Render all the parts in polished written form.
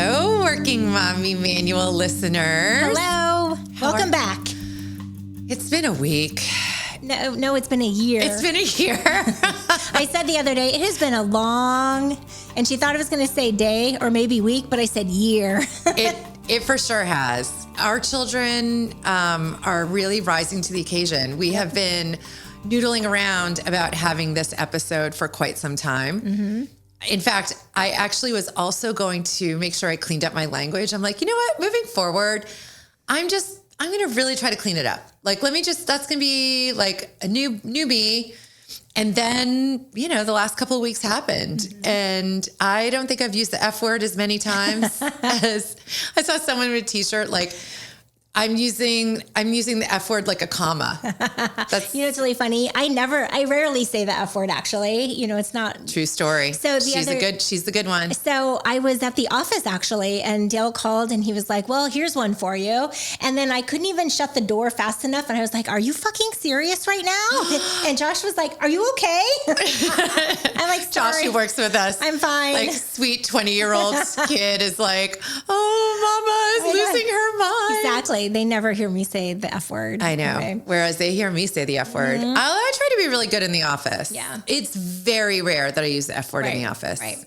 Hello, Working Mommy Manual listeners. Hello. Welcome back. It's been a week. No, it's been a year. It's been a year. I said the other day, it has been a long, and she thought I was going to say day or maybe week, but I said year. It for sure has. Our children are really rising to the occasion. We have been noodling around about having this episode for quite some time. Mm-hmm. In fact, I actually was also going to make sure I cleaned up my language. I'm like, you know what? Moving forward, I'm going to really try to clean it up. Like, that's going to be like a newbie. And then, the last couple of weeks happened. Mm-hmm. And I don't think I've used the F word as many times as I saw someone with a t-shirt like, I'm using the F word like a comma. That's it's really funny. I rarely say the F word actually. It's not true story. So she's the good one. So I was at the office actually, and Dale called and he was like, well, here's one for you. And then I couldn't even shut the door fast enough. And I was like, are you fucking serious right now? And Josh was like, are you okay? I'm like, sorry. Josh, who works with us. I'm fine. Like sweet 20-year-old kid is like, oh, mama is losing her mind. Exactly. They never hear me say the F word. I know. Okay. Whereas they hear me say the F word. Mm-hmm. I try to be really good in the office. Yeah. It's very rare that I use the F word in the office. Right.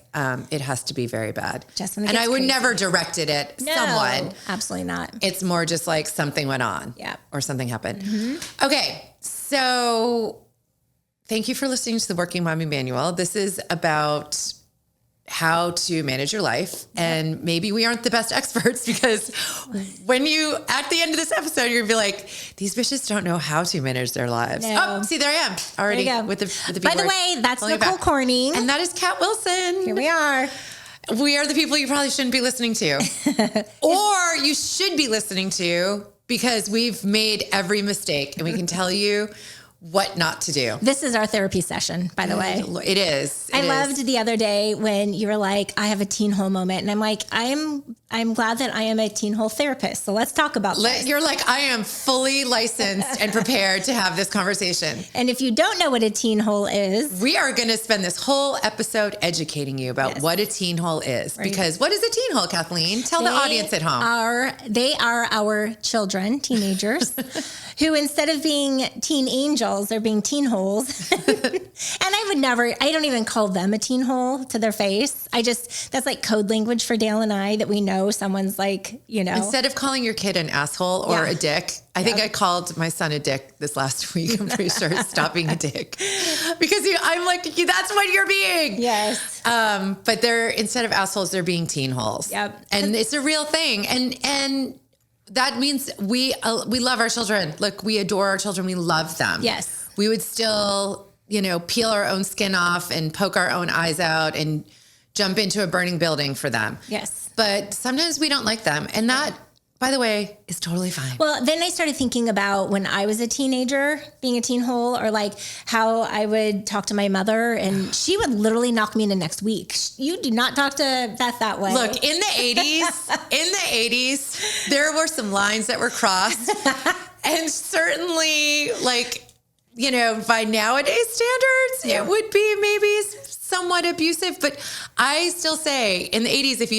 It has to be very bad. Just when it and gets I would crazy. never direct it at someone. Absolutely not. It's more just like something went on. Yeah. Or something happened. Mm-hmm. Okay. So thank you for listening to the Working Mommy Manual. This is about how to manage your life. And maybe we aren't the best experts because when you, at the end of this episode, you're gonna be like, these bitches don't know how to manage their lives. No. Oh, see, there I am already with the By the way, that's Nicole Corning. And that is Kat Wilson. Here we are. We are the people you probably shouldn't be listening to. Or you should be listening to because we've made every mistake and we can tell you what not to do. This is our therapy session, by the way. It is. I loved the other day when you were like, I have a teen hole moment. And I'm like, I'm glad that I am a teen hole therapist. So let's talk about this. You're like, I am fully licensed and prepared to have this conversation. And if you don't know what a teen hole is, we are going to spend this whole episode educating you about what a teen hole is. Right. Because what is a teen hole, Kathleen? Tell the audience at home. They are our children, teenagers, who instead of being teen angels, they're being teen holes. And I don't even call them a teen hole to their face. That's like code language for Dale and I that we know someone's like, Instead of calling your kid an asshole or a dick, I think I called my son a dick this last week. I'm pretty sure stop being a dick. Because I'm like, that's what you're being. Yes. But instead of assholes, they're being teen holes. Yep. And it's a real thing. And that means we love our children. Look, we adore our children. We love them. Yes. We would still, peel our own skin off and poke our own eyes out and jump into a burning building for them. Yes. But sometimes we don't like them. And that, by the way, is totally fine. Well, then I started thinking about when I was a teenager, being a teen hole, or like how I would talk to my mother and she would literally knock me into next week. You do not talk to Beth that way. Look, in the 80s, there were some lines that were crossed. And certainly, by nowadays standards, it would be maybe somewhat abusive. But I still say, in the 80s, if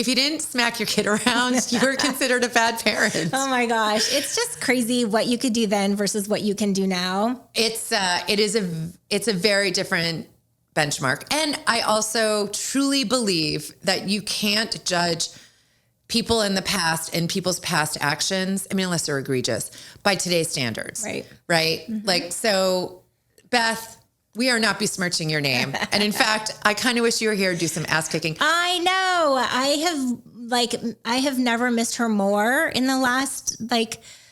you didn't smack your kid around, you were considered a bad parent. Oh my gosh, it's just crazy what you could do then versus what you can do now. It's a very different benchmark, and I also truly believe that you can't judge people in the past and people's past actions, unless they're egregious, by today's standards. Right? Mm-hmm. So, Beth, we are not besmirching your name. And in fact, I kind of wish you were here to do some ass kicking. I know. I have never missed her more in the last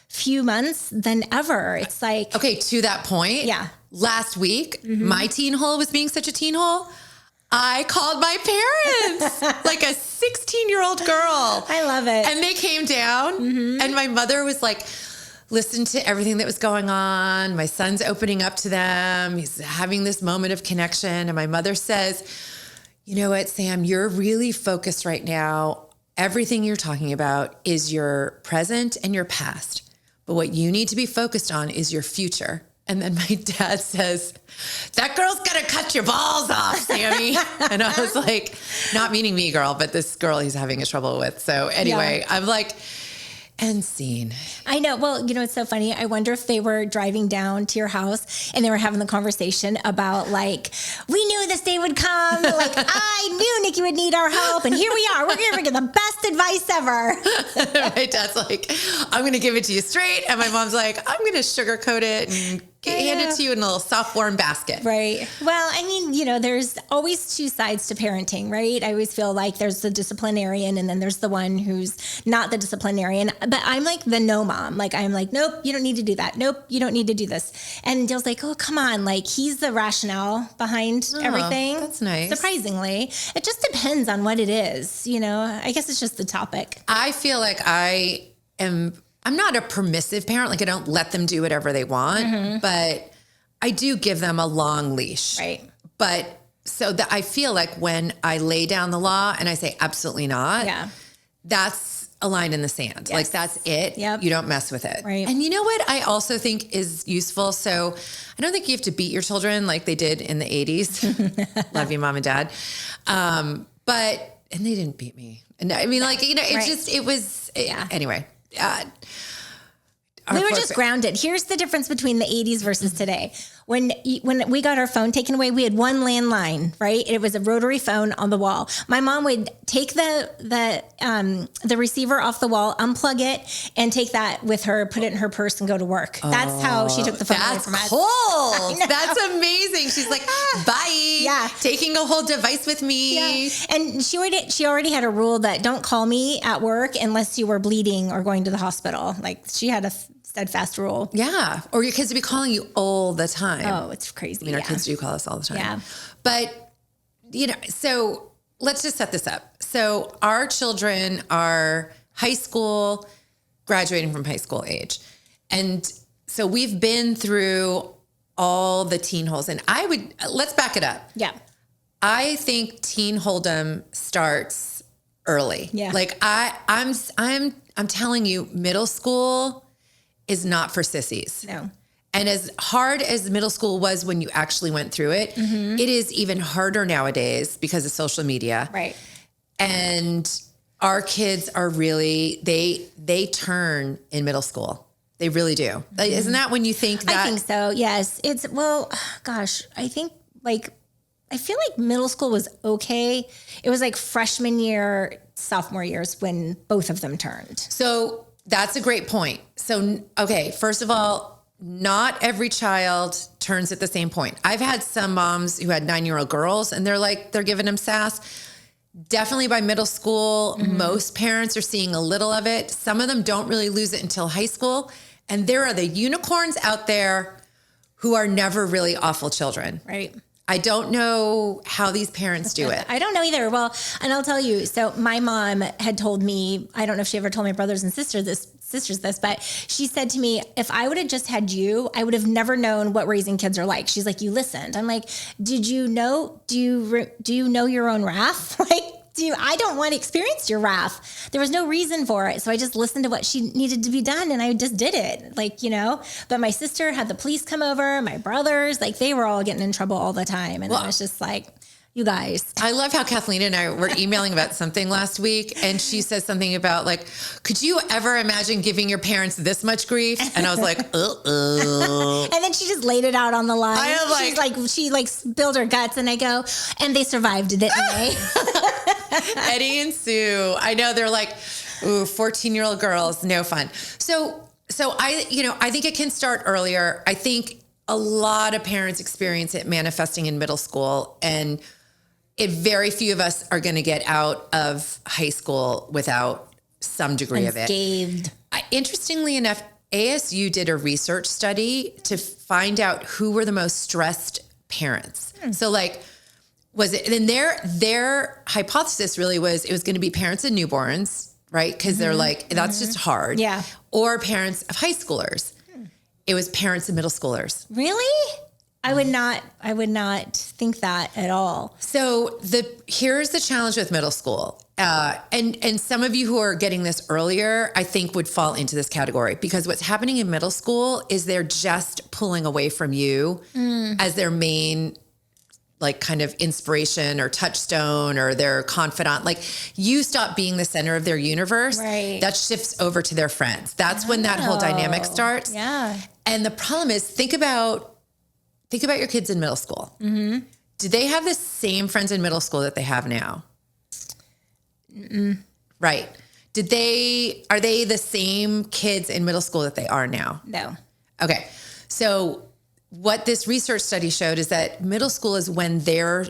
few months than ever. It's like, okay, to that point. Yeah. Last week, my teen hole was being such a teen hole. I called my parents, like a 16-year-old girl. I love it. And they came down and my mother was like, listen to everything that was going on. My son's opening up to them. He's having this moment of connection. And my mother says, you know what, Sam, you're really focused right now. Everything you're talking about is your present and your past. But what you need to be focused on is your future. And then my dad says, that girl's going to cut your balls off, Sammy. And I was like, not meaning me, girl, but this girl he's having trouble with. So anyway, I'm like, end scene. I know. Well, you know, it's so funny. I wonder if they were driving down to your house and they were having the conversation about like, we knew this day would come. Like, I knew Nikki would need our help. And here we are. We're going to get the best advice ever. My dad's like, I'm going to give it to you straight. And my mom's like, I'm going to sugarcoat it and hand it to you in a little soft, warm basket. Right. Well, I mean, you know, there's always two sides to parenting, right? I always feel like there's the disciplinarian and then there's the one who's not the disciplinarian. But I'm like the no mom. Like, I'm like, nope, you don't need to do that. Nope, you don't need to do this. And Dale's like, oh, come on. Like, he's the rationale behind everything. That's nice. Surprisingly. It just depends on what it is. You know, I guess it's just the topic. I feel like I'm not a permissive parent. Like I don't let them do whatever they want, but I do give them a long leash. Right. But so that I feel like when I lay down the law and I say absolutely not, that's a line in the sand. Yes. Like that's it. Yep. You don't mess with it. Right. And you know what I also think is useful? So I don't think you have to beat your children like they did in the 80s. Love you, mom and dad. And they didn't beat me. And I mean, like, you know, it was anyway. We were just grounded. Here's the difference between the 80s versus today. When we got our phone taken away, we had one landline, right? It was a rotary phone on the wall. My mom would take the receiver off the wall, unplug it, and take that with her, put it in her purse, and go to work. That's how she took the phone away from us. Cool. That's amazing. She's like, bye. Yeah. Taking a whole device with me. Yeah. And she already had a rule that don't call me at work unless you were bleeding or going to the hospital. Like she had a steadfast rule. Yeah. Or your kids would be calling you all the time. Oh, it's crazy. I mean, our kids do call us all the time. Yeah. But, you know, so let's just set this up. So our children are high school, graduating from high school age. And so we've been through all the TeenHoles. And let's back it up. Yeah. I think teen hold'em starts early. Yeah. Like I'm telling you, middle school is not for sissies. No. And as hard as middle school was when you actually went through it, it is even harder nowadays because of social media. Right. And our kids are really, they turn in middle school. They really do. Like, isn't that when you think that? I think so. Yes. I think I feel like middle school was okay. It was like freshman year, sophomore years when both of them turned. So that's a great point. So, okay, first of all, not every child turns at the same point. I've had some moms who had 9-year-old girls and they're giving them sass. Definitely by middle school, most parents are seeing a little of it. Some of them don't really lose it until high school. And there are the unicorns out there who are never really awful children. Right. I don't know how these parents do it. I don't know either. Well, and I'll tell you, so my mom had told me, I don't know if she ever told my brothers and sisters this, but she said to me, if I would have just had you, I would have never known what raising kids are like. She's like, you listened. I'm like, do you know your own wrath? I don't want to experience your wrath. There was no reason for it. So I just listened to what she needed to be done and I just did it. But my sister had the police come over, my brothers, they were all getting in trouble all the time. And I was just like, you guys. I love how Kathleen and I were emailing about something last week and she says something about could you ever imagine giving your parents this much grief? And I was like, And then she just laid it out on the line. She spilled her guts and I go, and they survived, didn't they? Eddie and Sue. I know they're 14-year-old girls, no fun. So I think it can start earlier. I think a lot of parents experience it manifesting in middle school and very few of us are going to get out of high school without some degree of it. Interestingly enough, ASU did a research study to find out who were the most stressed parents. So was it, and their hypothesis really was it was going to be parents of newborns, right? Because they're that's just hard. Yeah. Or parents of high schoolers. It was parents of middle schoolers. Really? I would not think that at all. So here's the challenge with middle school. And some of you who are getting this earlier, I think would fall into this category, because what's happening in middle school is they're just pulling away from you as their main, like, kind of inspiration or touchstone or their confidant. Like, you stop being the center of their universe. Right. That shifts over to their friends. That's when that whole dynamic starts. Yeah. And the problem is, think about your kids in middle school. Mm-hmm. Do they have the same friends in middle school that they have now? Mm-mm. Right. Are they the same kids in middle school that they are now? No. Okay. So what this research study showed is that middle school is when they're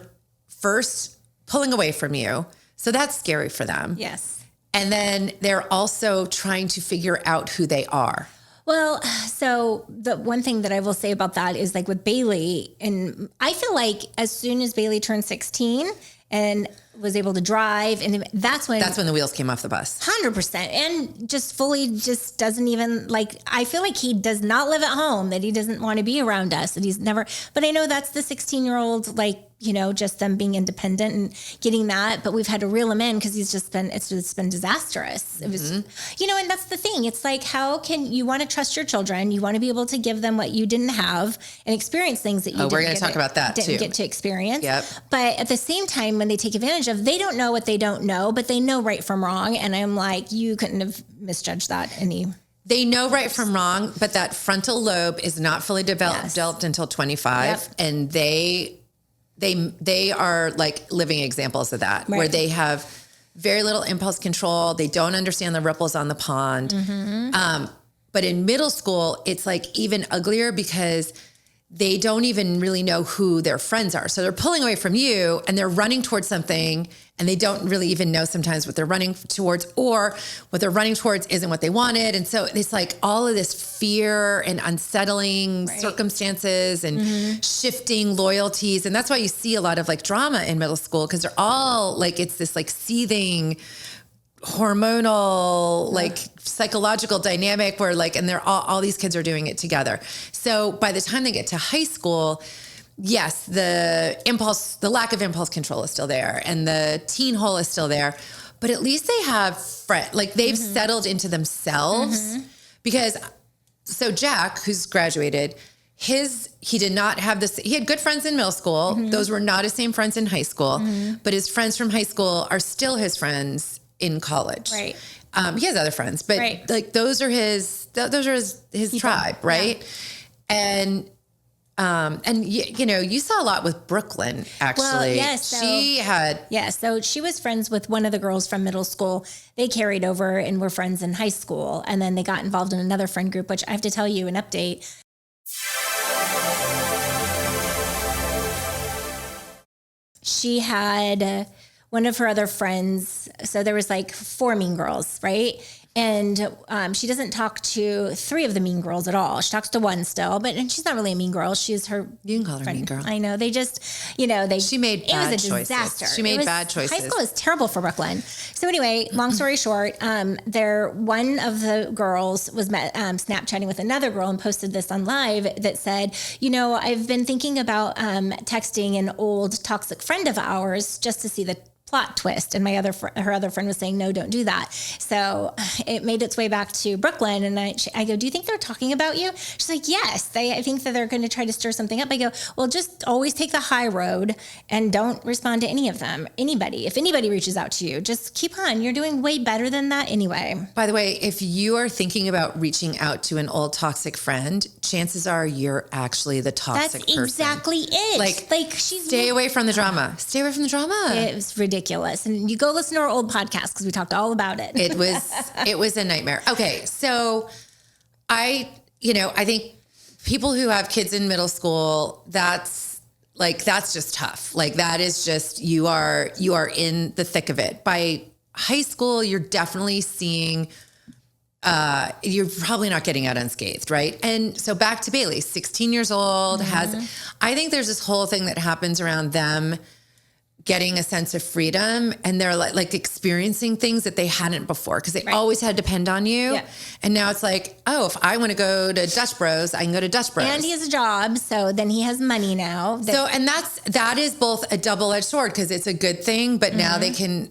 first pulling away from you. So that's scary for them. Yes. And then they're also trying to figure out who they are. Well, so the one thing that I will say about that is, like, with Bailey, and I feel like as soon as Bailey turned 16 and was able to drive, and that's when the wheels came off the bus. 100%. And just fully just doesn't even, like, I feel like he does not live at home, that he doesn't want to be around us, that he's never, but I know that's the 16-year-old, like, you know, just them being independent and getting that. But we've had to reel him in because it's been disastrous. It was, you know, and that's the thing. It's like, how can you want to trust your children? You want to be able to give them what you didn't have and experience things that you we're going to talk about that didn't too. Get to experience. Yep. But at the same time, when they take advantage of, they don't know what they don't know, but they know right from wrong. And I'm like, you couldn't have misjudged that any. They know right from wrong, but that frontal lobe is not fully developed until 25. Yep. And they are like living examples of that, where they have very little impulse control. They don't understand the ripples on the pond. But in middle school, it's like even uglier, because they don't even really know who their friends are. So they're pulling away from you and they're running towards something, and they don't really even know sometimes what they're running towards, or what they're running towards isn't what they wanted. And so it's like all of this fear and unsettling circumstances and shifting loyalties. And that's why you see a lot of, like, drama in middle school, because they're all like, it's this, like, seething hormonal, like, psychological dynamic where, like, and they're all these kids are doing it together. So by the time they get to high school, yes, the lack of impulse control is still there, and the teen hole is still there, but at least they have like, they've settled into themselves. Because so Jack, who's graduated, he did not have this. He had good friends in middle school. Those were not his same friends in high school, but his friends from high school are still his friends in college. Right. He has other friends, but like, those are his tribe. Right. Yeah. And you know, you saw a lot with Brooklyn, actually. Well, yes. So she was friends with one of the girls from middle school. They carried over and were friends in high school. And then they got involved in another friend group, which I have to tell you an update. She had one of her other friends. So there was like 4 mean girls, right? And she doesn't talk to 3 of the mean girls at all. She talks to 1 still, and she's not really a mean girl. She's her. You can call her a mean girl. I know. They just, you know, She made bad choices. It was a disaster. She made bad choices. High school is terrible for Brooklyn. So anyway, long story short, one of the girls was Snapchatting with another girl and posted this on live that said, you know, I've been thinking about texting an old toxic friend of ours just to see the plot twist. And her other friend was saying, no, don't do that. So it made its way back to Brooklyn. And I go, do you think they're talking about you? She's like, yes, I think that they're going to try to stir something up. I go, well, just always take the high road and don't respond to any of them. If anybody reaches out to you, just keep on. You're doing way better than that anyway. By the way, if you are thinking about reaching out to an old toxic friend, chances are you're actually the toxic person. That's exactly it. Like stay away from the drama. Stay away from the drama. It was ridiculous. And you go listen to our old podcast because we talked all about it. It was a nightmare. Okay. So I think people who have kids in middle school, that's just tough. Like, that is just, you are in the thick of it. By high school, you're definitely seeing, you're probably not getting out unscathed, right? And so back to Bailey, 16 years old, I think there's this whole thing that happens around them getting a sense of freedom, and they're like experiencing things that they hadn't before because they always had to depend on you. Yeah. And now it's like, oh, if I want to go to Dutch Bros, I can go to Dutch Bros. And he has a job, so then he has money now. And that is both a double-edged sword because it's a good thing, but now they can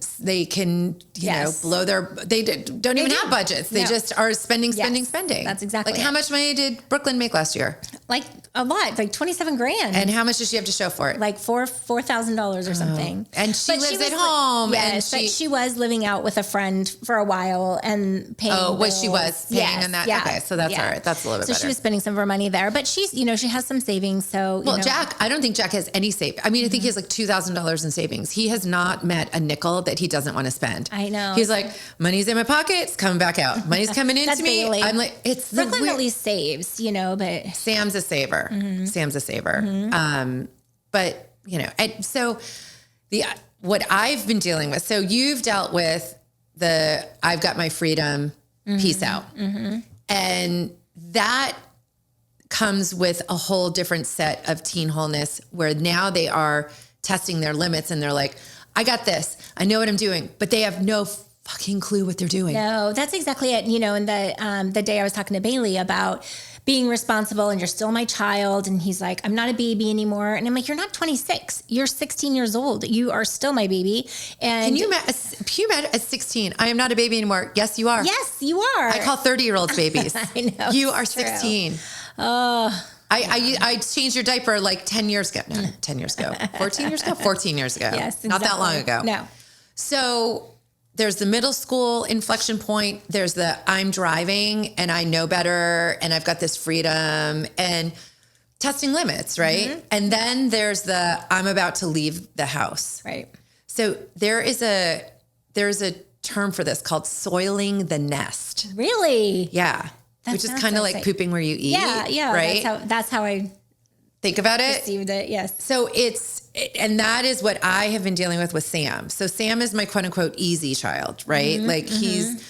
you know, blow they don't even have budgets. They just are spending. That's exactly like how much money did Brooklyn make last year? Like a lot, like $27,000. And how much does she have to show for it? Like $4,000 or something. And she lives at home. Yes, but she was living out with a friend for a while and paying. Oh, bills. she was paying on that. Yeah. Okay, so that's all right. That's a little bit better. So she was spending some of her money there, but she's, you know, she has some savings. So, Jack, I don't think Jack has any savings. I mean, I think he has like $2,000 in savings. He has not met a nickel that he doesn't want to spend. I know. He's like, money's in my pocket, it's coming back out. Money's coming into me. Bailey. I'm like, it's Brooklyn at least saves, you know, but Sam's a saver. Sam's a saver. But you know, and so what I've been dealing with. So you've dealt with I've got my freedom, peace out. And that comes with a whole different set of teen wholeness where now they are testing their limits and they're like, I got this. I know what I'm doing, but they have no fucking clue what they're doing. No, that's exactly it. You know, and the day I was talking to Bailey about being responsible and you're still my child. And he's like, I'm not a baby anymore. And I'm like, you're not 26. You're 16 years old. You are still my baby. And can you imagine at 16, I am not a baby anymore. Yes, you are. Yes, you are. I call 30-year-olds babies. I know. You are 16. I changed your diaper like 10 years ago. No, 10 years ago. 14 years ago? 14 years ago. Yes, exactly. Not that long ago. No. So there's the middle school inflection point. There's the I'm driving and I know better and I've got this freedom and testing limits, right? And then there's the I'm about to leave the house. Right. So there's a term for this called soiling the nest. Really? Yeah. Which is kind of like pooping where you eat. Yeah. Right. That's how I think about it. Received it. Yes. So and that is what I have been dealing with Sam. So Sam is my quote unquote easy child, right? Like he's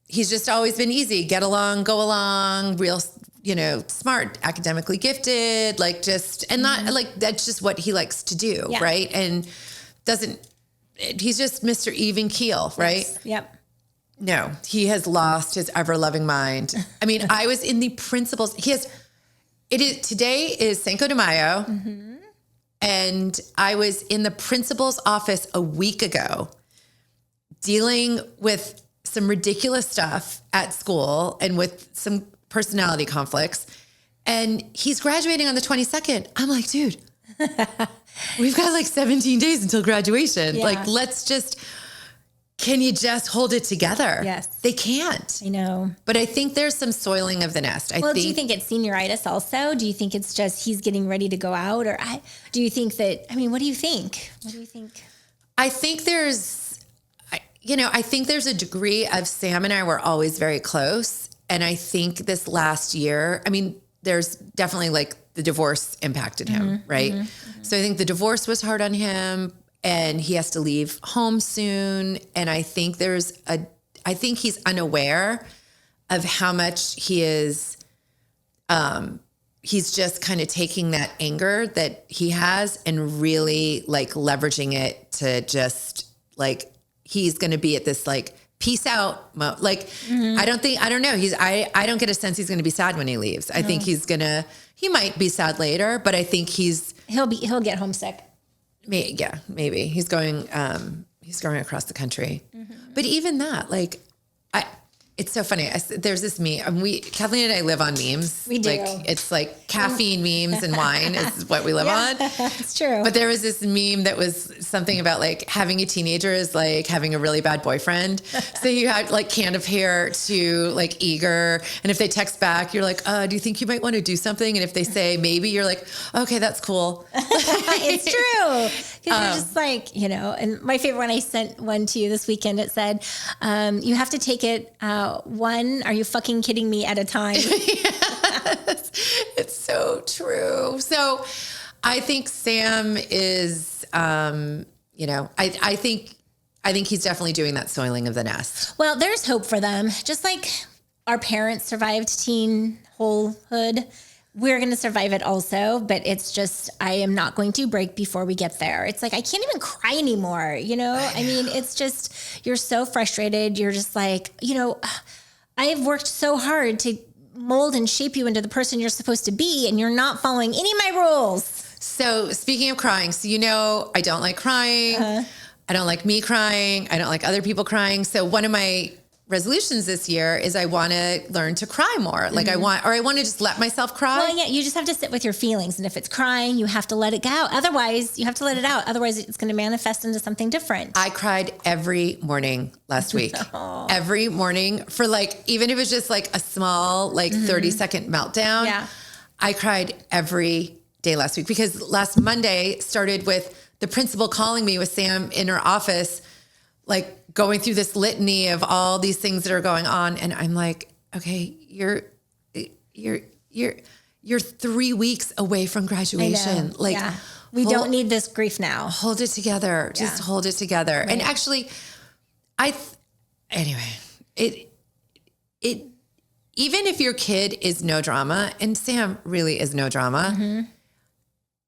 just always been easy, get along, go along, real, you know, smart, academically gifted, like just, and not like, that's just what he likes to do. Yeah. Right. And he's just Mr. Even keel, right? Yes. Yep. No, he has lost his ever loving mind. I mean, I was in the principal's, today is Cinco de Mayo. And I was in the principal's office a week ago dealing with some ridiculous stuff at school and with some personality conflicts. And he's graduating on the 22nd. I'm like, dude, we've got like 17 days until graduation. Yeah. Like, can you just hold it together? Yes. They can't. I know. But I think there's some soiling of the nest. Do you think it's senioritis also? Do you think it's just he's getting ready to go out? Or do you think that, what do you think? What do you think? I think there's a degree of Sam and I were always very close. And I think this last year, there's definitely like the divorce impacted him, right? So I think the divorce was hard on him. And he has to leave home soon. And I think I think he's unaware of how much he is, he's just kind of taking that anger that he has and really like leveraging it to just like, he's going to be at this like peace out mode. Like, I don't know. I don't get a sense he's going to be sad when he leaves. I think he might be sad later, but I think he'll get homesick. Maybe he's going across the country, but even that, like, it's so funny. There's this meme. Kathleen and I live on memes. We do. Like, it's like caffeine memes and wine is what we live on. It's true. But there was this meme that was something about like having a teenager is like having a really bad boyfriend. So you had like can of hair to like eager. And if they text back, you're like, do you think you might want to do something? And if they say maybe, you're like, okay, that's cool. It's true. Because you're just like, and my favorite one, I sent one to you this weekend. It said, you have to take it one, are you fucking kidding me at a time? Yes, it's so true. So I think Sam is, I think he's definitely doing that soiling of the nest. Well, there's hope for them. Just like our parents survived teen wholehood. we're going to survive it also, but it's just, I am not going to break before we get there. It's like, I can't even cry anymore. I mean, it's just, you're so frustrated. You're just like, I have worked so hard to mold and shape you into the person you're supposed to be, and you're not following any of my rules. So speaking of crying, I don't like crying. I don't like me crying. I don't like other people crying. So one of my resolutions this year is I want to learn to cry more. Like I want to just let myself cry. Well, yeah, you just have to sit with your feelings. And if it's crying, you have to let it go. Otherwise, you have to let it out. Otherwise, it's going to manifest into something different. I cried every morning last week. Every morning for even if it was just a small, 30-second meltdown. Yeah. I cried every day last week because last Monday started with the principal calling me with Sam in her office, going through this litany of all these things that are going on. And I'm like, okay, you're 3 weeks away from graduation. We don't need this grief now. Hold it together. Just hold it together. Right. And actually anyway, it even if your kid is no drama, and Sam really is no drama,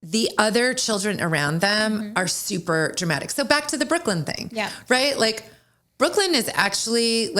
the other children around them are super dramatic. So back to the Brooklyn thing, right? Brooklyn is actually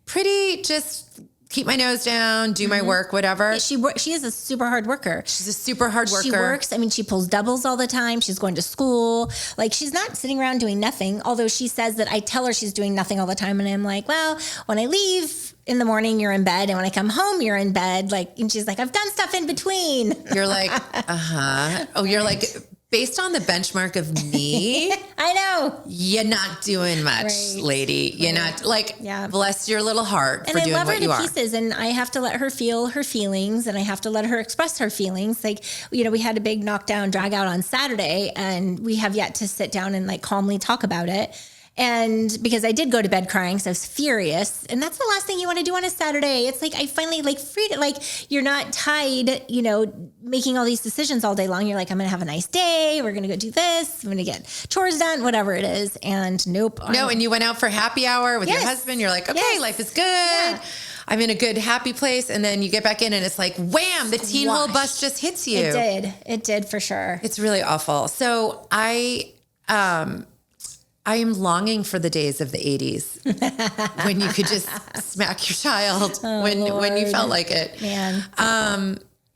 pretty just keep my nose down, do my work, whatever. She is a super hard worker. She's a super hard worker. She works. I mean, she pulls doubles all the time. She's going to school. She's not sitting around doing nothing. Although she says that I tell her she's doing nothing all the time. And I'm like, well, when I leave in the morning, you're in bed. And when I come home, you're in bed. And she's like, I've done stuff in between. You're like, Oh, you're like, based on the benchmark of me, I know you're not doing much, lady. You're not bless your little heart for doing what you are. And I love her to pieces, and I have to let her feel her feelings, and I have to let her express her feelings. We had a big knockdown drag out on Saturday, and we have yet to sit down and calmly talk about it. And because I did go to bed crying, so I was furious. And that's the last thing you want to do on a Saturday. It's I finally freed it. You're not tied, making all these decisions all day long. You're like, I'm going to have a nice day. We're going to go do this. I'm going to get chores done, whatever it is. And nope. No, and you went out for happy hour with your husband. You're like, okay, life is good. Yeah. I'm in a good, happy place. And then you get back in and it's wham, the teen hole bus just hits you. It did for sure. It's really awful. So I am longing for the days of the 80s when you could just smack your child when you felt like it. Man.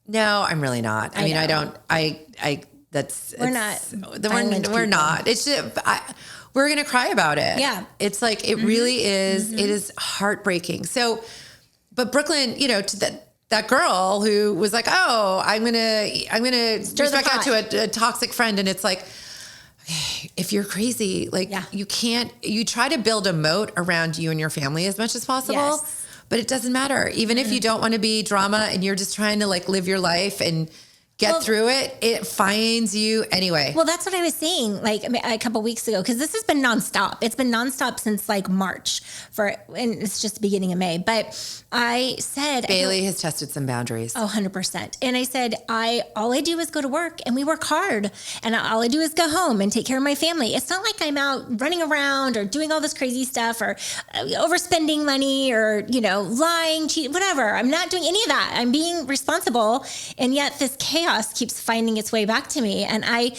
No, I'm really not. I mean, I don't, we're not. It's just, we're going to cry about it. Yeah. It's it really is, it is heartbreaking. So, but Brooklyn, to that girl who was like, oh, I'm going to reach back out to a toxic friend. And it's okay, if you're crazy, you try to build a moat around you and your family as much as possible, but it doesn't matter. Even if you don't want to be drama and you're just trying to live your life and get through it, it finds you anyway. Well, that's what I was saying a couple weeks ago, because this has been nonstop. It's been nonstop since March and it's just the beginning of May. But I said, Bailey has tested some boundaries. Oh, 100%. And I said, all I do is go to work, and we work hard, and all I do is go home and take care of my family. It's not like I'm out running around or doing all this crazy stuff or overspending money or, lying, cheating, whatever. I'm not doing any of that. I'm being responsible. And yet this chaos keeps finding its way back to me. And I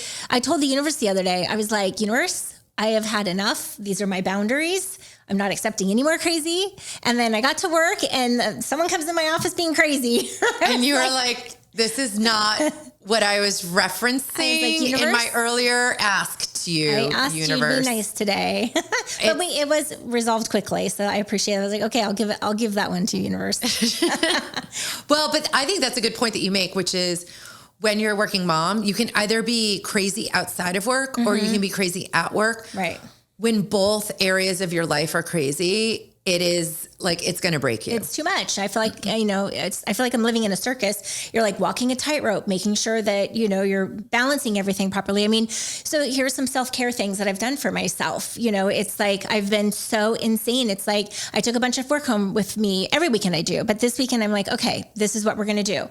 told the universe the other day, I was like, universe, I have had enough. These are my boundaries. I'm not accepting any more crazy. And then I got to work and someone comes in my office being crazy. And you were like, this is not what I was referencing in my earlier ask to you, I asked universe. You to be nice today. But it was resolved quickly. So I appreciate it. I was like, okay, I'll give that one to you, universe. Well, but I think that's a good point that you make, which is when you're a working mom, you can either be crazy outside of work or you can be crazy at work. Right. When both areas of your life are crazy, it is it's going to break you. It's too much. I feel like, I feel like I'm living in a circus. You're walking a tightrope, making sure that, you're balancing everything properly. I mean, so here's some self-care things that I've done for myself. It's I've been so insane. It's I took a bunch of work home with me every weekend I do, but this weekend I'm like, okay, this is what we're going to do.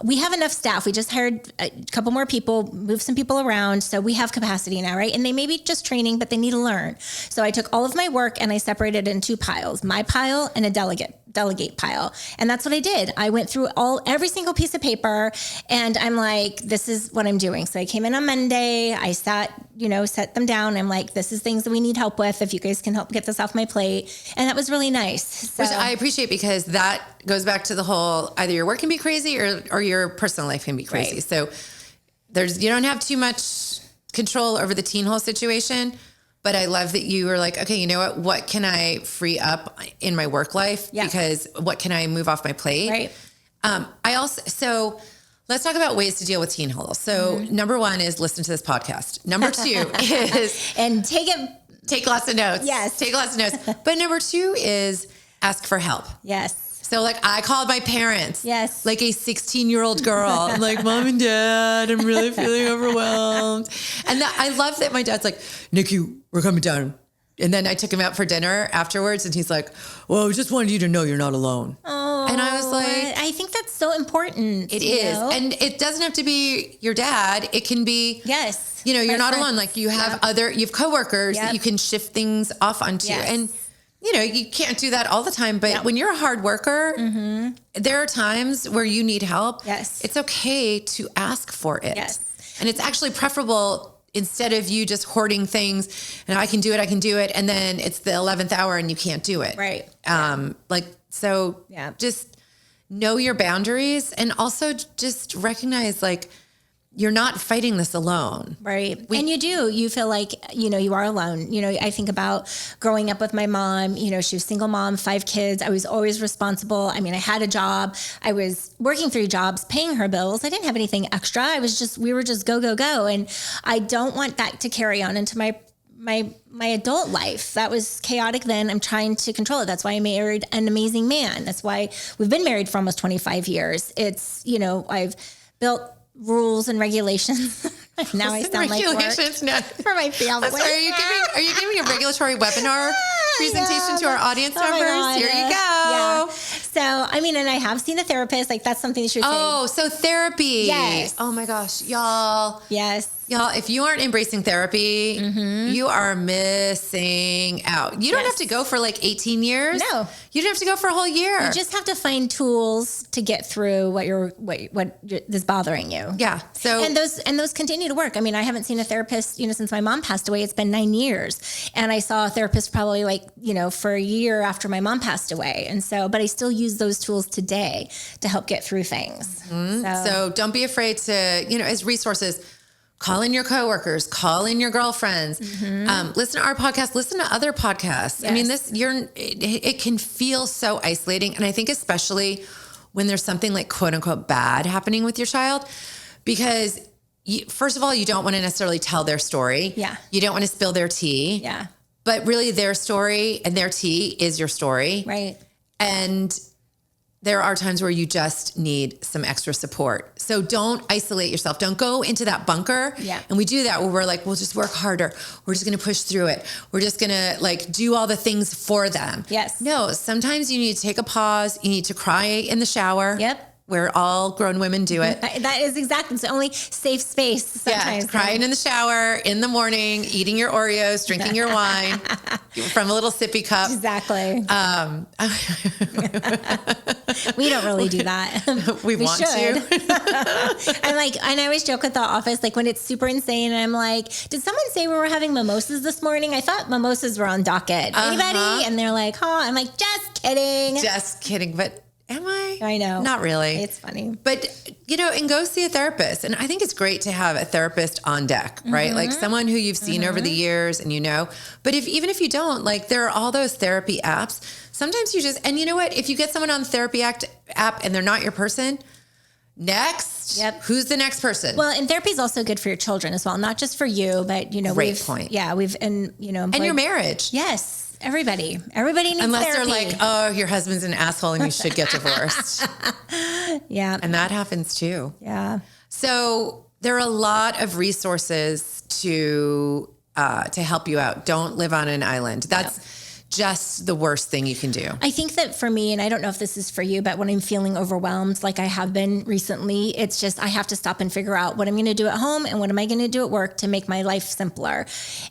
We have enough staff. We just hired a couple more people, moved some people around. So we have capacity now, right? And they may be just training, but they need to learn. So I took all of my work and I separated it in two piles, my pile and a delegate delegate pile. And that's what I did. I went through every single piece of paper and I'm like, this is what I'm doing. So I came in on Monday, I set them down. I'm like, this is things that we need help with. If you guys can help get this off my plate. And that was really nice. So, which I appreciate because that goes back to the whole, either your work can be crazy or your personal life can be crazy. Right. So you don't have too much control over the TeenHoles situation. But I love that you were like, okay, you know what can I free up in my work life? Yeah. Because what can I move off my plate? Right. So let's talk about ways to deal with TeenHoles. So number one is listen to this podcast. Number two is... and take lots of notes. Yes. Take lots of notes. But number two is ask for help. Yes. So like I called my parents, yes, like a 16-year-old girl. I'm like, Mom and Dad, I'm really feeling overwhelmed. And I love that my dad's like, Nikki, we're coming down. And then I took him out for dinner afterwards and he's like, well, I just wanted you to know you're not alone. Oh, and I was like, I think that's so important. It is. And it doesn't have to be your dad. It can be, yes, you're not alone. Like you have you have coworkers that you can shift things off onto. Yes. And you can't do that all the time, but when you're a hard worker, there are times where you need help. Yes. It's okay to ask for it. Yes. And it's actually preferable instead of you just hoarding things and I can do it. And then it's the 11th hour and you can't do it. Right. Just know your boundaries and also just recognize you're not fighting this alone. Right. And you feel like, you are alone. I think about growing up with my mom, she was a single mom, 5 kids. I was always responsible. I mean, I had a job. I was working 3 jobs, paying her bills. I didn't have anything extra. We were just go, go, go. And I don't want that to carry on into my adult life. That was chaotic then. I'm trying to control it. That's why I married an amazing man. That's why we've been married for almost 25 years. It's, I've built rules and regulations. Now I sound like work for my family. Sorry, are you giving a regulatory webinar presentation to our audience members? God. Here you go. Yeah. So, and I have seen a therapist. Like that's something you should say. Oh, so therapy. Yes. Oh my gosh, y'all. Yes. Y'all, if you aren't embracing therapy, you are missing out. You don't have to go for 18 years. No. You don't have to go for a whole year. You just have to find tools to get through what is bothering you. Yeah. So and those continue to work. I haven't seen a therapist, since my mom passed away. It's been 9 years. And I saw a therapist probably for a year after my mom passed away. And so, but I still use those tools today to help get through things. So don't be afraid to, as resources, call in your coworkers, call in your girlfriends, listen to our podcast, listen to other podcasts. Yes. It can feel so isolating. And I think especially when there's something like quote unquote bad happening with your child, because first of all, you don't want to necessarily tell their story. Yeah. You don't want to spill their tea. Yeah. But really their story and their tea is your story. Right. And there are times where you just need some extra support. So don't isolate yourself. Don't go into that bunker. Yeah. And we do that where we're like, we'll just work harder. We're just going to push through it. We're just going to do all the things for them. Yes. No, sometimes you need to take a pause. You need to cry in the shower. Yep. Where all grown women do it. That is exactly. It's the only safe space sometimes. Yeah, crying in the shower, in the morning, eating your Oreos, drinking your wine from a little sippy cup. Exactly. We don't really do that. We want to. And I always joke at the office, when it's super insane, and I'm like, did someone say we were having mimosas this morning? I thought mimosas were on docket. Anybody? And they're like, oh, I'm like, just kidding. Just kidding. But am I? I know. Not really. It's funny. But, and go see a therapist. And I think it's great to have a therapist on deck, right? Like someone who you've seen over the years and but even if you don't, there are all those therapy apps. Sometimes you just, and you know what? If you get someone on the therapy app and they're not your person, next, who's the next person? Well, and therapy is also good for your children as well. Not just for you, but, Great point. Yeah, and your marriage. Yes. Everybody needs Unless therapy. They're like, oh, your husband's an asshole and you should get divorced. Yeah. And that happens too. Yeah. So there are a lot of resources to help you out. Don't live on an island. just the worst thing you can do. I think that for me, and I don't know if this is for you, but when I'm feeling overwhelmed, like I have been recently, it's just, I have to stop and figure out what I'm going to do at home and what am I going to do at work to make my life simpler.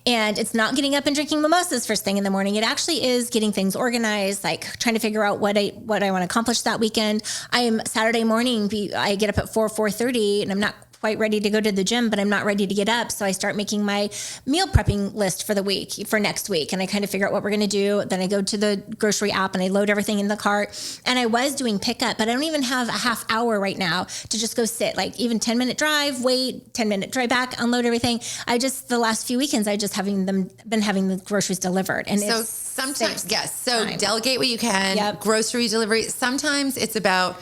And it's not getting up and drinking mimosas first thing in the morning. It actually is getting things organized, like trying to figure out what I want to accomplish that weekend. Saturday morning, I get up at 4:30 and I'm not quite ready to go to the gym, but I'm not ready to get up. So I start making my meal prepping list for the week, for next week. And I kind of figure out what we're going to do. Then I go to the grocery app and I load everything in the cart. And I was doing pickup, but I don't even have a half hour right now to just go sit, like even 10-minute drive, wait, 10-minute drive back, unload everything. The last few weekends, I just been having the groceries delivered. And so sometimes, yes. So delegate what you can, Yep. Grocery delivery. Sometimes it's about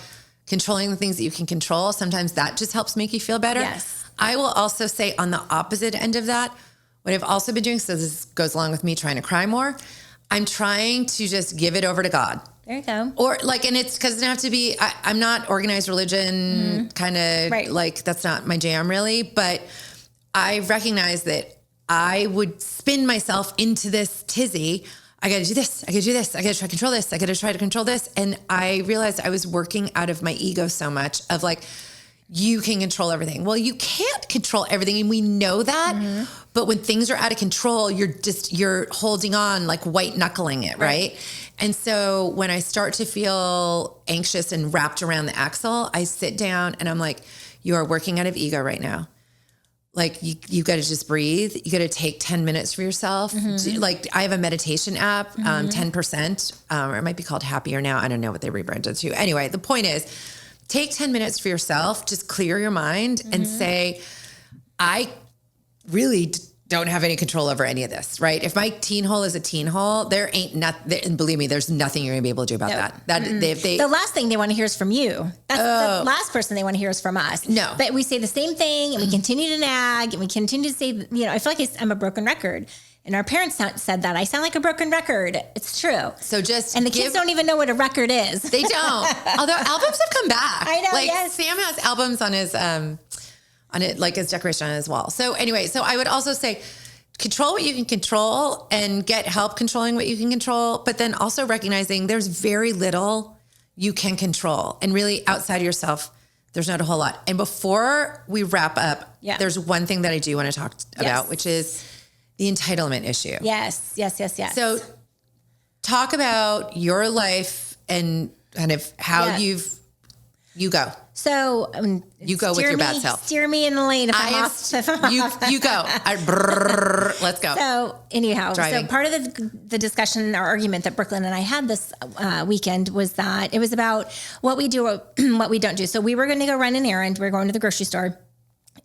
controlling the things that you can control. Sometimes that just helps make you feel better. Yes. I will also say on the opposite end of that, what I've also been doing, so this goes along with me trying to cry more, I'm trying to just give it over to God. There you go. Or like, and it's because it doesn't have to be, I'm not organized religion kind of like, that's not my jam really, but I recognize that I would spin myself into this tizzy. I got to do this. I got to do this. I got to try to control this. I got to try to control this. And I realized I was working out of my ego so much of like, you can control everything. Well, you can't control everything. And we know that. But when things are out of control, you're holding on, like white knuckling it. Right. And so when I start to feel anxious and wrapped around the axle, I sit down and I'm like, you are working out of ego right now. Like you got to just breathe. You got to take 10 minutes for yourself. Like I have a meditation app, 10%, or it might be called Happier Now. I don't know what they rebranded to. Anyway, the point is take 10 minutes for yourself, just clear your mind and say, I really don't have any control over any of this, right? If my teen hole is a teen hole, there ain't nothing, and believe me, there's nothing you're gonna be able to do about that. The last thing they want to hear is from you. That's the last person they want to hear is from us. No. But we say the same thing and we continue to nag and we continue to say, I feel like I'm a broken record. And our parents said that. I sound like a broken record. It's true. So and the kids don't even know what a record is. They don't. Although albums have come back. I know, like yes. Sam has albums on his, like his decoration on his wall. So anyway, so I would also say, control what you can control and get help controlling what you can control, but then also recognizing there's very little you can control. And really outside of yourself, there's not a whole lot. And before we wrap up, there's one thing that I do want to talk about, which is the entitlement issue. Yes. So talk about your life and kind of how you go. So you go with your bad self. Steer me in the lane if I'm off. You go. Let's go. So anyhow, Driving. So part of the discussion or argument that Brooklyn and I had this weekend was that it was about what we do, what we don't do. So we were going to go run an errand. We were going to the grocery store.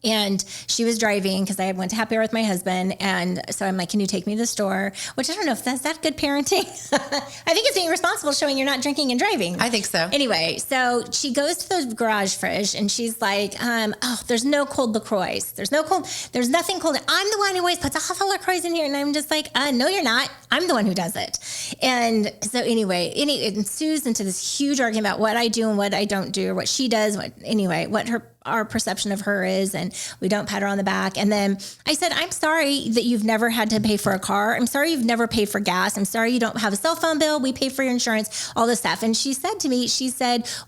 And she was driving because I went to happy hour with my husband. And so I'm like, can you take me to the store? Which I don't know if that's good parenting. I think it's being responsible, showing you're not drinking and driving. I think so. Anyway, so she goes to the garage fridge and she's like, there's no cold LaCroix. There's nothing cold. I'm the one who always puts all LaCroix in here. And I'm just like, no, you're not. I'm the one who does it. And so anyway, it ensues into this huge argument about what I do and what I don't do, or what she does, what our perception of her is, and we don't pat her on the back. And then I said, I'm sorry that you've never had to pay for a car. I'm sorry you've never paid for gas. I'm sorry you don't have a cell phone bill. We pay for your insurance, all this stuff. And she said to me,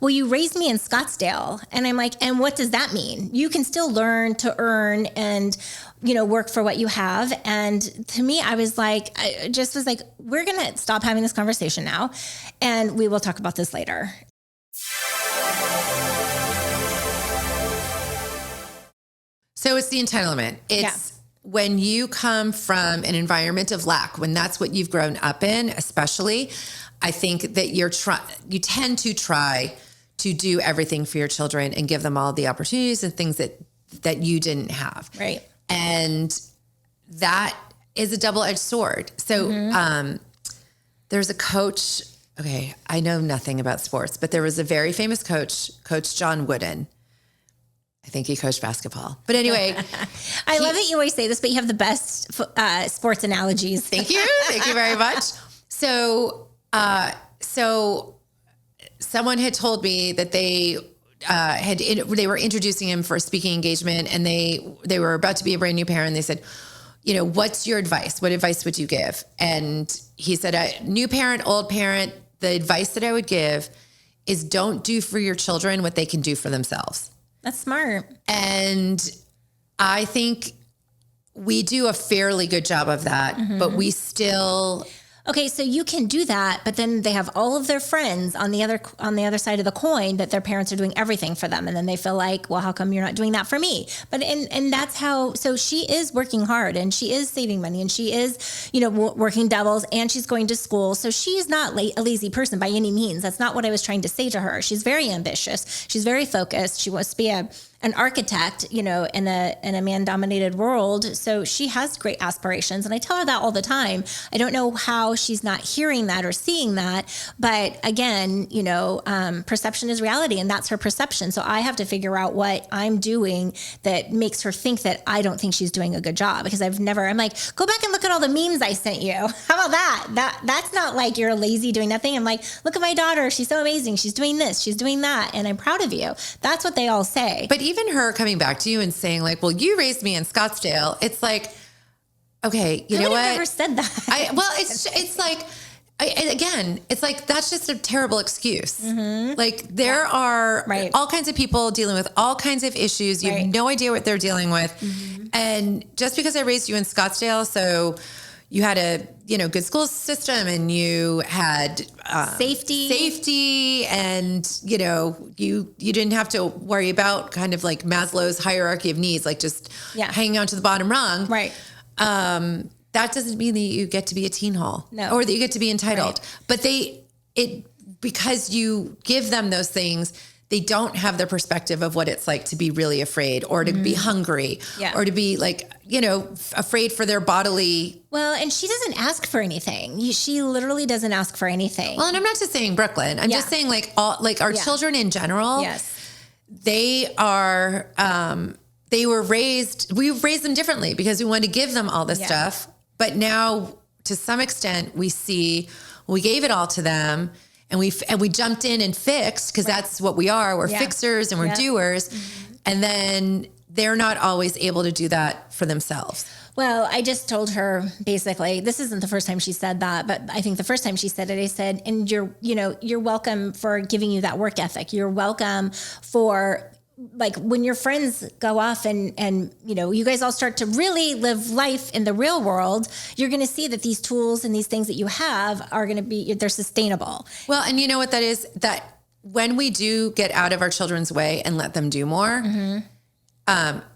well, you raised me in Scottsdale. And I'm like, and what does that mean? You can still learn to earn and, work for what you have. And to me, I was like, we're going to stop having this conversation now. And we will talk about this later. So it's the entitlement. It's when you come from an environment of lack, when that's what you've grown up in, especially, I think that you tend to try to do everything for your children and give them all the opportunities and things that you didn't have. Right. And that is a double-edged sword. So there's a coach. Okay, I know nothing about sports, but there was a very famous coach, Coach John Wooden. I think he coached basketball. But anyway. I love that you always say this, but you have the best sports analogies. Thank you. Thank you very much. So someone had told me that they were introducing him for a speaking engagement, and they were about to be a brand new parent. They said, what's your advice? What advice would you give? And he said, new parent, old parent, the advice that I would give is don't do for your children what they can do for themselves. That's smart. And I think we do a fairly good job of that, but we still... Okay, so you can do that, but then they have all of their friends on the other side of the coin that their parents are doing everything for them, and then they feel like, well, how come you're not doing that for me? But and that's how. So she is working hard, and she is saving money, and she is, working doubles, and she's going to school. So she's not a lazy person by any means. That's not what I was trying to say to her. She's very ambitious. She's very focused. She wants to be an architect, in a man-dominated world. So she has great aspirations. And I tell her that all the time. I don't know how she's not hearing that or seeing that. But again, perception is reality, and that's her perception. So I have to figure out what I'm doing that makes her think that I don't think she's doing a good job, because I'm like, go back and look at all the memes I sent you. How about that? That's not like you're lazy doing nothing. I'm like, look at my daughter. She's so amazing. She's doing this. She's doing that. And I'm proud of you. That's what they all say. But even her coming back to you and saying like, well, you raised me in Scottsdale. It's like, okay, you know what? I never said that. It's like, again, it's like, that's just a terrible excuse. Like there are all kinds of people dealing with all kinds of issues. You have no idea what they're dealing with. And just because I raised you in Scottsdale, so you had a, good school system, and you had safety, and, you didn't have to worry about kind of like Maslow's hierarchy of needs, like just hanging on to the bottom rung. Right. That doesn't mean that you get to be a teen hall or that you get to be entitled, but because you give them those things, they don't have the perspective of what it's like to be really afraid, or to be hungry, or to be like, afraid for their bodily. Well, and she doesn't ask for anything. She literally doesn't ask for anything. Well, and I'm not just saying Brooklyn. I'm just saying our children in general. Yes. They are, we raised them differently because we wanted to give them all this stuff. But now to some extent we gave it all to them. And we jumped in and fixed, because that's what we are. We're fixers and we're doers. And then they're not always able to do that for themselves. Well, I just told her, basically, this isn't the first time she said that, but I think the first time she said it, I said, and you're welcome for giving you that work ethic. You're welcome for, like, when your friends go off and you guys all start to really live life in the real world, you're going to see that these tools and these things that you have are going to be, they're sustainable. Well, and you know what that is? That when we do get out of our children's way and let them do more,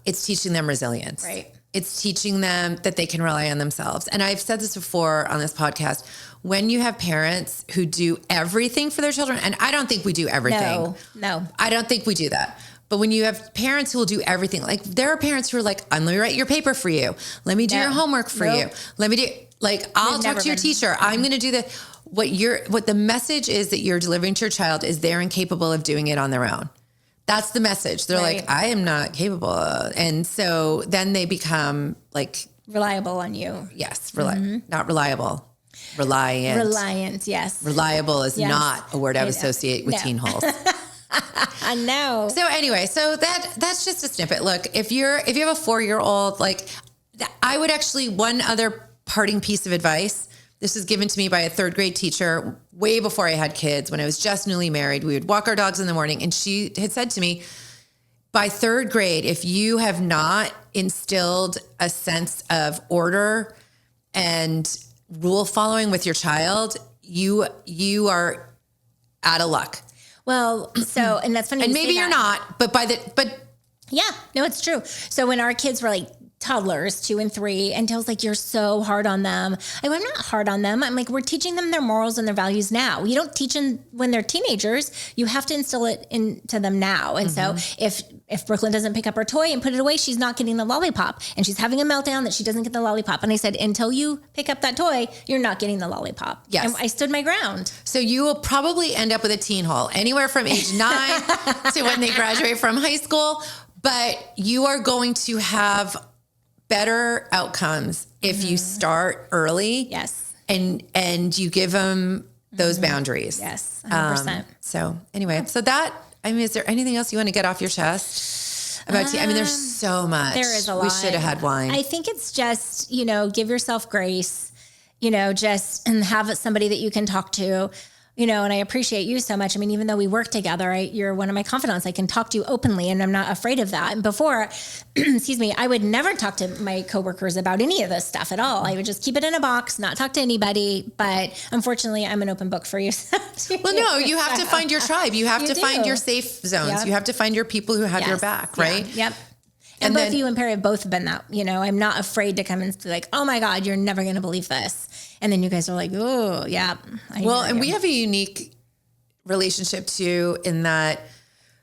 it's teaching them resilience. Right. It's teaching them that they can rely on themselves. And I've said this before on this podcast, when you have parents who do everything for their children, and I don't think we do everything. No. I don't think we do that. But when you have parents who will do everything, like there are parents who are like, let me write your paper for you. Let me do your homework for you. Let me do, like, I'll talk to your teacher. I'm going to do the, what the message is that you're delivering to your child is they're incapable of doing it on their own. That's the message. They're like, I am not capable. And so then they become like reliable on you. Yes. Not reliable. Reliant. Yes. Reliable is not a word I would associate with TeenHoles. I know. So anyway, that's just a snippet. Look, if you have a 4-year-old, like I would actually, one other parting piece of advice, this was given to me by a 3rd grade teacher way before I had kids. When I was just newly married, we would walk our dogs in the morning, and she had said to me, by 3rd grade, if you have not instilled a sense of order and rule following with your child, you are out of luck. Well, so, and that's funny. And maybe you're not, but yeah, no, it's true. So when our kids were like toddlers, 2 and 3, and Dale's like, you're so hard on them. I'm not hard on them. I'm like, we're teaching them their morals and their values now. You don't teach them when they're teenagers. You have to instill it into them now. And so if Brooklyn doesn't pick up her toy and put it away, she's not getting the lollipop, and she's having a meltdown that she doesn't get the lollipop. And I said, until you pick up that toy, you're not getting the lollipop. Yes. And I stood my ground. So you will probably end up with a teen hall anywhere from age 9 to when they graduate from high school. But you are going to have better outcomes if you start early. Yes. And you give them those boundaries. Yes. 100%. So anyway, is there anything else you want to get off your chest? about tea? I mean, there's so much. There is a lot. We should have had wine. I think it's just, give yourself grace, just and have somebody that you can talk to. And I appreciate you so much. I mean, even though we work together, you're one of my confidants. I can talk to you openly and I'm not afraid of that. And before, excuse me, I would never talk to my coworkers about any of this stuff at all. I would just keep it in a box, not talk to anybody. But unfortunately, I'm an open book for you. Well, no, you have to find your tribe. You have to find your safe zones. Yep. You have to find your people who have your back, right? Yeah. Yep. And both you and Perry have both been that, I'm not afraid to come and be like, oh my God, you're never going to believe this. And then you guys are like, oh yeah. And we have a unique relationship too, in that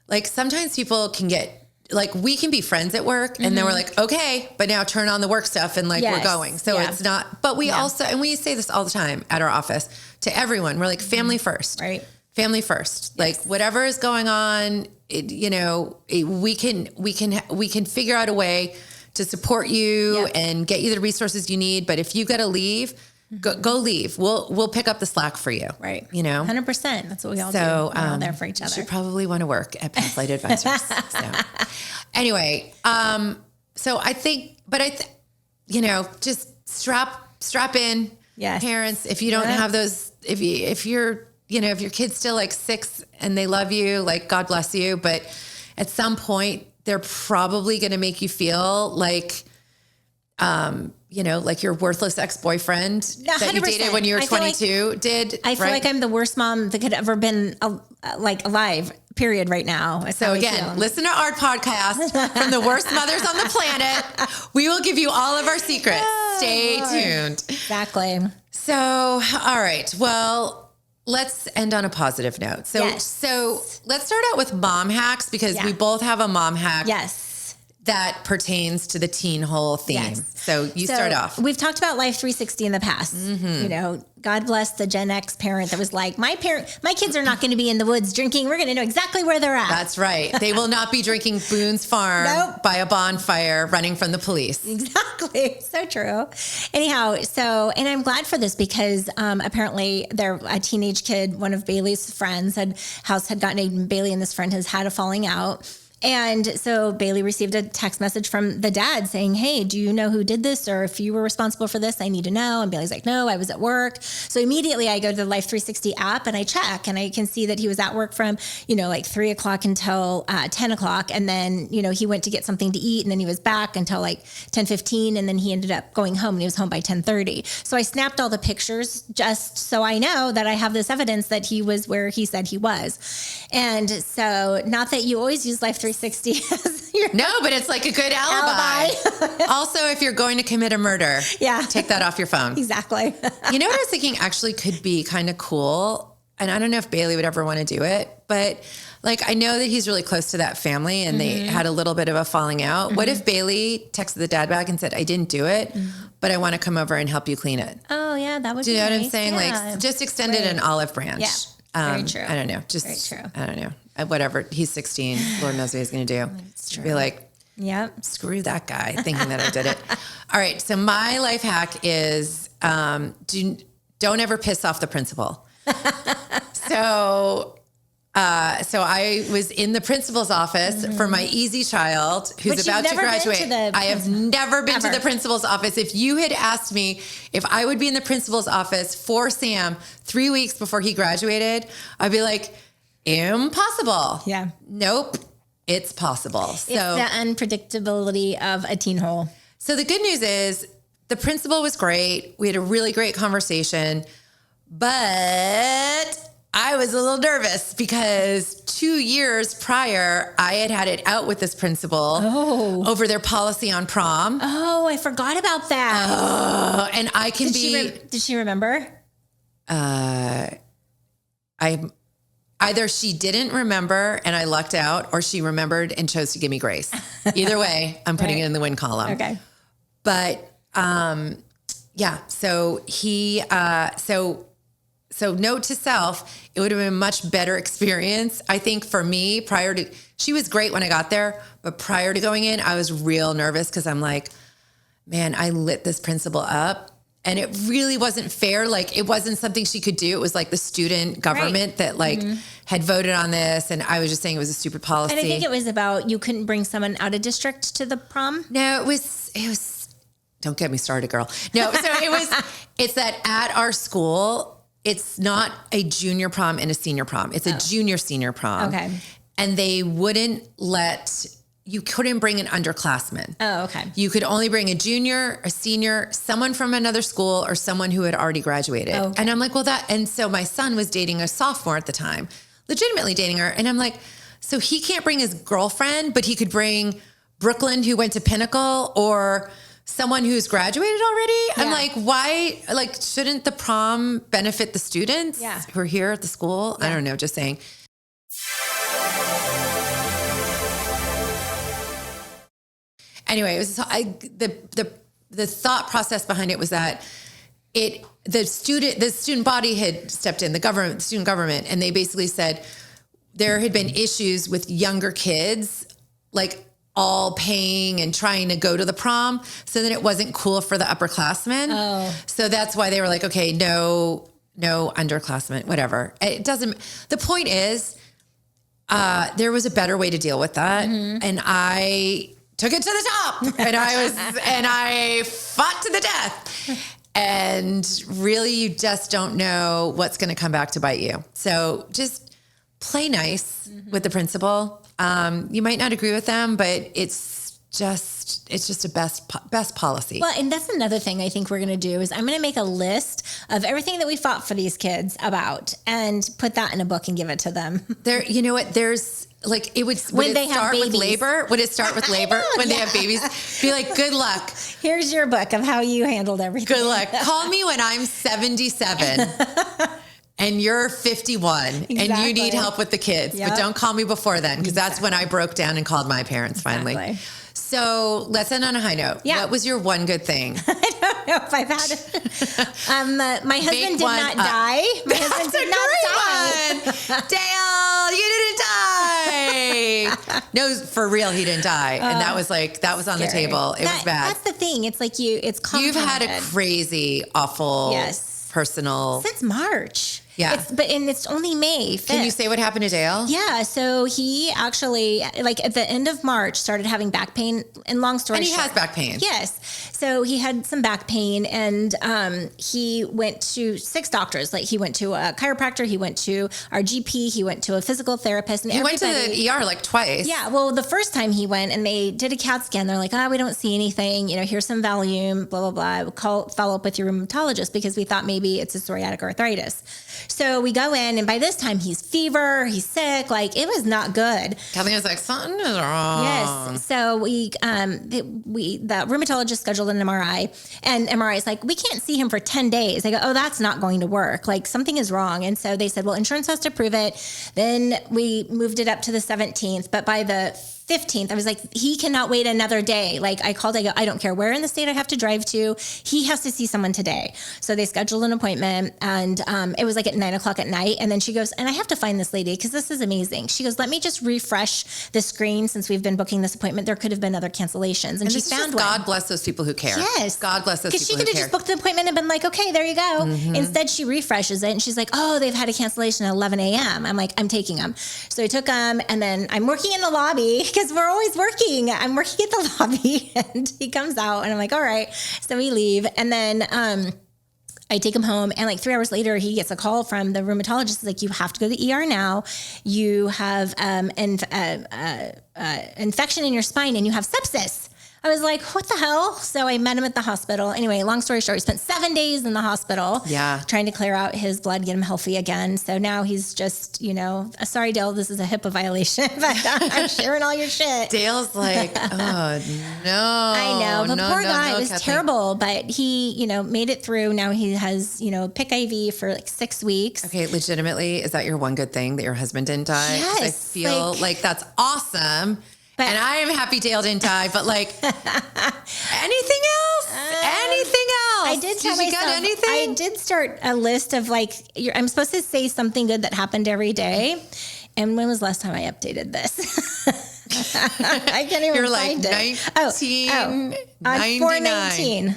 like sometimes people can get, like we can be friends at work and then we're like, okay, but now turn on the work stuff and like we're going. So it's not, but we also, and we say this all the time at our office to everyone, we're like family first. Right. Family first. Yes. Like whatever is going on, we can figure out a way to support you and get you the resources you need. But if you got to leave, go leave. We'll pick up the slack for you. Right. 100%. That's what we all do. We're all there for each other. You should probably want to work at Pathlight Advisors. So anyway, so I think, but just strap in. Yes. Parents, if you don't have those, if your kid's still like 6 and they love you, like God bless you. But at some point they're probably going to make you feel like, like your worthless ex-boyfriend that you dated when you were 22 did. I feel like I'm the worst mom that could ever been alive, period, right now. That's so again, listen to our podcast from the worst mothers on the planet. We will give you all of our secrets. Stay tuned. Exactly. So, all right. Well, let's end on a positive note. So let's start out with mom hacks because we both have a mom hack. Yes. That pertains to the teen hole theme. Yes. So start off. We've talked about Life 360 in the past. Mm-hmm. God bless the Gen X parent that was like, my kids are not going to be in the woods drinking. We're going to know exactly where they're at. That's right. They will not be drinking Boone's Farm by a bonfire running from the police. Exactly. So true. Anyhow, and I'm glad for this because apparently a teenage kid, one of Bailey's friends had gotten Bailey and this friend has had a falling out. And so Bailey received a text message from the dad saying, hey, do you know who did this? Or if you were responsible for this, I need to know. And Bailey's like, no, I was at work. So immediately I go to the Life 360 app and I check and I can see that he was at work from, like 3 o'clock until 10 o'clock. And then, he went to get something to eat and then he was back until like 10:15. And then he ended up going home and he was home by 10:30. So I snapped all the pictures just so I know that I have this evidence that he was where he said he was. And so not that you always use Life 360 as your but it's like a good alibi. Also, if you're going to commit a murder, take that off your phone. Exactly. You know what I was thinking actually could be kind of cool, and I don't know if Bailey would ever want to do it, but like I know that he's really close to that family and they had a little bit of a falling out. What if Bailey texted the dad back and said, I didn't do it, but I want to come over and help you clean it? Oh yeah, that would be nice. Do you know what I'm saying? Yeah. Like just extend it an olive branch. Yeah. Very true. I don't know. Very true. I don't know. Whatever. He's 16. Lord knows what he's going to do. That's true. Be like, screw that guy thinking that I did it. All right. So my life hack is don't ever piss off the principal. So I was in the principal's office for my easy child who's about to graduate. I have never been to the principal's office. If you had asked me if I would be in the principal's office for Sam 3 weeks before he graduated, I'd be like, impossible. Yeah. Nope. It's possible. It's the unpredictability of a teen hole. So the good news is the principal was great. We had a really great conversation, but I was a little nervous because 2 years prior, I had it out with this principal over their policy on prom. Oh, I forgot about that. And I can Did she remember? Either she didn't remember and I lucked out, or she remembered and chose to give me grace. Either way, I'm putting it in the win column. Okay. But so he, so note to self, it would have been a much better experience. I think for me she was great when I got there, but prior to going in, I was real nervous because I'm like, man, I lit this principal up And it really wasn't fair. Like, it wasn't something she could do. It was like the student government that like had voted on this. And I was just saying it was a stupid policy. And I think it was about you couldn't bring someone out of district to the prom. No, it was, don't get me started, girl. No, so it's that at our school, it's not a junior prom and a senior prom. It's a junior senior prom. Okay. And they wouldn't you couldn't bring an underclassman. Oh, okay. You could only bring a junior, a senior, someone from another school, or someone who had already graduated. Okay. And I'm like, and so my son was dating a sophomore at the time, legitimately dating her. And I'm like, so he can't bring his girlfriend, but he could bring Brooklyn, who went to Pinnacle, or someone who's graduated already. Yeah. I'm like, why? Like, shouldn't the prom benefit the students who are here at the school? Yeah. I don't know, just saying. Anyway, it was the thought process behind it was that the student body had stepped in, the student government, and they basically said there had been issues with younger kids, like all paying and trying to go to the prom, so that it wasn't cool for the upperclassmen. Oh. So that's why they were like, okay, no underclassmen, whatever. It doesn't. The point is, there was a better way to deal with that, and I took it to the top, and I fought to the death. And really, you just don't know what's going to come back to bite you. So just play nice with the principal. You might not agree with them, but it's just a best policy. Well, and that's another thing I think we're going to do is I'm going to make a list of everything that we fought for these kids about and put that in a book and give it to them. You know what? There's like, would it start with labor? Would it start with labor when they have babies? Be like, good luck. Here's your book of how you handled everything. Good luck. Call me when I'm 77. And you're 51 and you need help with the kids, but don't call me before then, because that's when I broke down and called my parents finally. Exactly. So let's end on a high note. Yeah. What was your one good thing? I don't know if I've had it. My husband did not die. My husband did not die. Dale, you didn't die. No, for real, he didn't die. And that was on the table. It was bad. That's the thing. It's like it's compounded. You've had a crazy, awful, personal. Since March. Yeah. It's only May 5th. Can you say what happened to Dale? Yeah. So he actually, like at the end of March, started having back pain, and long story short. And he has back pain. Yes. So he had some back pain, and he went to 6 doctors. Like, he went to a chiropractor, he went to our GP, he went to a physical therapist, and he went to the ER like twice. Yeah. Well, the first time he went and they did a CAT scan, they're like, we don't see anything. Here's some Valium, blah, blah, blah. Follow up with your rheumatologist, because we thought maybe it's a psoriatic arthritis. So we go in, and by this time he's fever, he's sick. Like, it was not good. Kathleen was like, something is wrong. Yes. So the rheumatologist scheduled an MRI, and MRI is like, we can't see him for 10 days. I go, that's not going to work. Like, something is wrong. And so they said, well, insurance has to prove it. Then we moved it up to the 17th. But by the 15th, I was like, he cannot wait another day. Like, I called, I go, I don't care where in the state I have to drive to. He has to see someone today. So they scheduled an appointment, and it was like at 9:00 at night. And then she goes, and I have to find this lady, because this is amazing. She goes, let me just refresh the screen since we've been booking this appointment. There could have been other cancellations. And she found one. God bless those people who care. Yes. God bless those people who care. Because she could have just booked the appointment and been like, okay, there you go. Instead, she refreshes it, and she's like, they've had a cancellation at 11 a.m. I'm like, I'm taking them. So I took them, and then I'm working in the lobby, because we're always working. I'm working at the lobby, and he comes out, and I'm like, all right. So we leave, and then I take him home, and like 3 hours later, he gets a call from the rheumatologist. It's like, you have to go to the ER now. You have infection in your spine, and you have sepsis. I was like, what the hell? So I met him at the hospital. Anyway, long story short, he spent 7 days in the hospital trying to clear out his blood, get him healthy again. So now he's just, sorry, Dale, this is a HIPAA violation, but I'm sharing all your shit. Dale's like, oh, no. I know. The poor guy was terrible, but he, made it through. Now he has, PIC IV for like 6 weeks. Okay, legitimately, is that your one good thing, that your husband didn't die? Yes. I feel like that's awesome. And I am happy Dale didn't die, but like, anything else? I did tell myself, got anything? I did start a list of like, I'm supposed to say something good that happened every day. And when was the last time I updated this? I can't even find it. You're like 1999. On 4/19.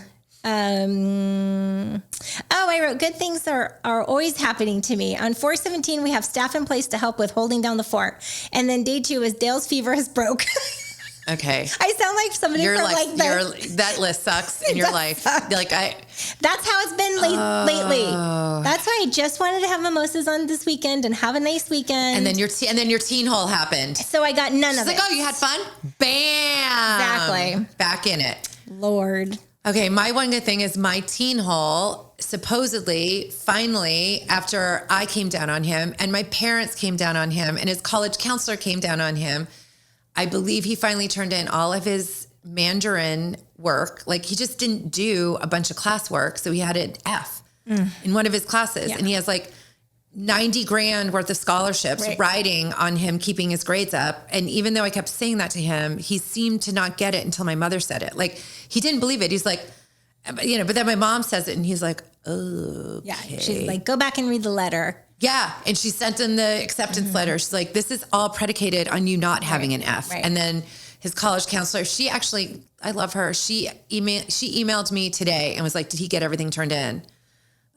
I wrote, good things are always happening to me. On 4/17, we have staff in place to help with holding down the fort. And then day 2 is Dale's fever has broke. Okay. I sound like somebody from that list sucks in your life. Suck. Like that's how it's been lately. That's why I just wanted to have mimosas on this weekend and have a nice weekend. And then your teen hole happened. So I got none of it. She's like, oh, you had fun? Bam. Exactly. Back in it. Lord. Okay, my one good thing is my teen hole, supposedly, finally, after I came down on him and my parents came down on him and his college counselor came down on him, I believe he finally turned in all of his Mandarin work. Like he just didn't do a bunch of classwork. So he had an F in one of his classes. Yeah. And he has like 90 grand worth of scholarships riding on him, keeping his grades up. And even though I kept saying that to him, he seemed to not get it until my mother said it. Like he didn't believe it. He's like, you know, but then my mom says it and he's like, oh, yeah. She's like, go back and read the letter. Yeah. And she sent him the acceptance letter. She's like, this is all predicated on you not having an F. Right. And then his college counselor, she actually, I love her. She emailed me today and was like, did he get everything turned in?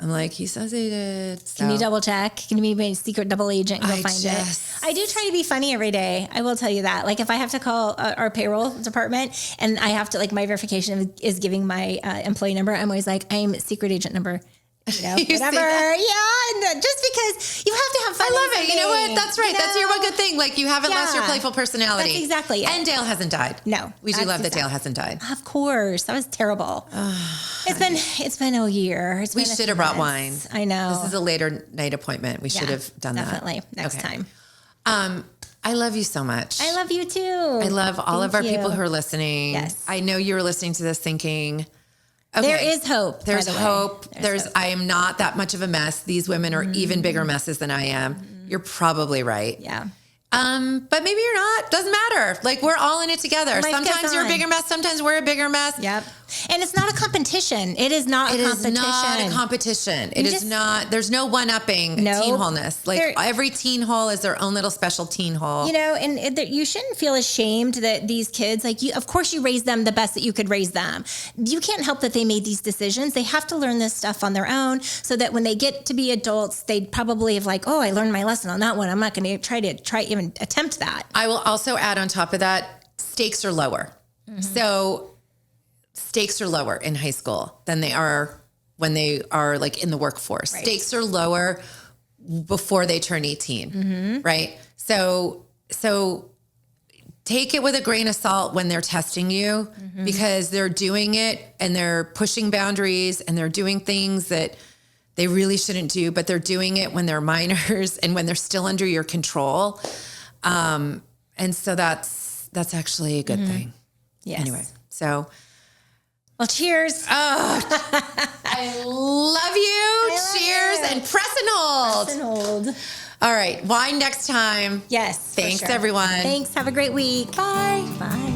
I'm like, he says he did. So. Can you double check? Can you be my secret double agent and go find it? I do try to be funny every day. I will tell you that. Like if I have to call our payroll department and I have to, like my verification is giving my employee number, I'm always like, I'm secret agent number. You know, whatever. Yeah. And just because you have to have fun. I love it. You know what? That's right. You know? That's your one good thing. Like you haven't lost your playful personality. That's exactly it. And Dale hasn't died. No. We do love that Dale hasn't died. Of course. That was terrible. It's been a year. We should have brought wine. I know. This is a later night appointment. We should have done definitely. that. Next time. I love you so much. I love you too. I love all of our people who are listening. Yes. I know you were listening to this thinking, okay, there is hope. There's hope. There's hope. I am not that much of a mess. These women are even bigger messes than I am. You're probably right. Yeah. But maybe you're not. Doesn't matter. Like we're all in it together. Life sometimes you're a bigger mess. Sometimes we're a bigger mess. Yep. And it's not a competition. It is not a competition. It is not a competition. It is not. There's no one-upping teen wholeness. Like every teen hole is their own little special teen hole. You know, and you shouldn't feel ashamed that these kids, like you, of course you raised them the best that you could raise them. You can't help that they made these decisions. They have to learn this stuff on their own so that when they get to be adults, they'd probably have like, oh, I learned my lesson on that one. I'm not going to try even attempt that. I will also add on top of that, stakes are lower. So stakes are lower in high school than they are when they are like in the workforce. Right. Stakes are lower before they turn 18, right? So take it with a grain of salt when they're testing you because they're doing it and they're pushing boundaries and they're doing things that they really shouldn't do, but they're doing it when they're minors and when they're still under your control. And so that's actually a good thing. Yes. Anyway, so. Well, cheers. Oh, I love you. Cheers and press and hold. Press and hold. All right. Wine next time. Yes. Thanks, everyone. Thanks. Have a great week. Bye. Bye.